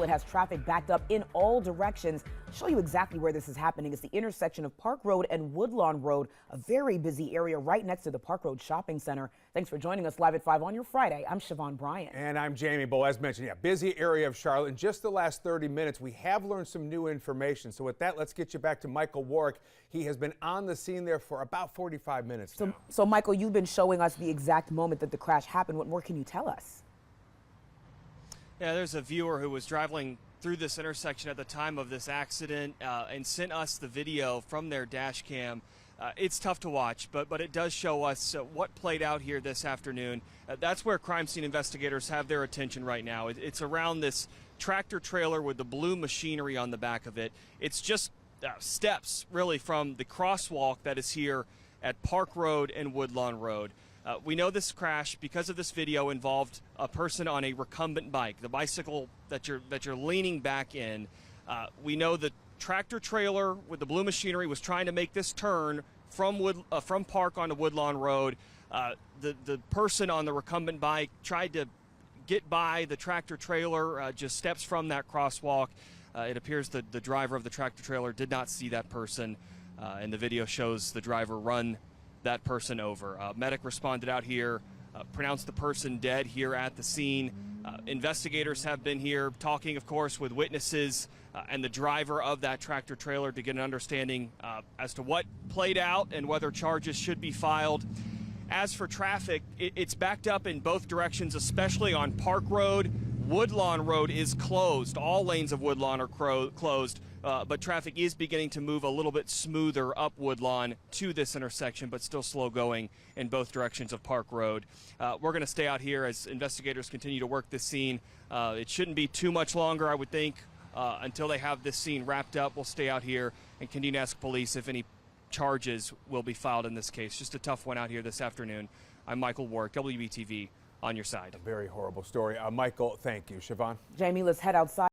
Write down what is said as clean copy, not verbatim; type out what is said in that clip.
It has traffic backed up in all directions. I'll show you exactly where this is happening. It's the intersection of Park Road and Woodlawn Road, a very busy area right next to the Park Road Shopping Center. Thanks for joining us live at 5 on your Friday. I'm Siobhan Bryant. And I'm Jamie Bull. As mentioned, busy area of Charlotte. In just the last 30 minutes, we have learned some new information. So with that, let's get you back to Michael Warwick. He has been on the scene there for about 45 minutes now. So Michael, you've been showing us the exact moment that the crash happened. What more can you tell us? Yeah, there's a viewer who was traveling through this intersection at the time of this accident and sent us the video from their dash cam. It's tough to watch, but it does show us what played out here this afternoon. That's where crime scene investigators have their attention right now. It's around this tractor trailer with the blue machinery on the back of it. It's just steps, really, from the crosswalk that is here at Park Road and Woodlawn Road. We know this crash because of this video involved a person on a recumbent bike, the bicycle that you're leaning back in. We know the tractor trailer with the blue machinery was trying to make this turn from Park onto Woodlawn Road. The person on the recumbent bike tried to get by the tractor trailer just steps from that crosswalk. It appears that the driver of the tractor trailer did not see that person, and the video shows the driver run that person over. Medic responded out here, pronounced the person dead here at the scene. Investigators have been here talking, of course, with witnesses and the driver of that tractor trailer to get an understanding as to what played out and whether charges should be filed. As for traffic, it's backed up in both directions, especially on Park Road. Woodlawn Road is closed. All lanes of Woodlawn are closed, but traffic is beginning to move a little bit smoother up Woodlawn to this intersection, but still slow going in both directions of Park Road. We're going to stay out here as investigators continue to work this scene. It shouldn't be too much longer, I would think, until they have this scene wrapped up. We'll stay out here and continue to ask police if any charges will be filed in this case. Just a tough one out here this afternoon. I'm Michael Warwick, WBTV, on your side. A very horrible story. Michael, thank you. Siobhan? Jamie, let's head outside.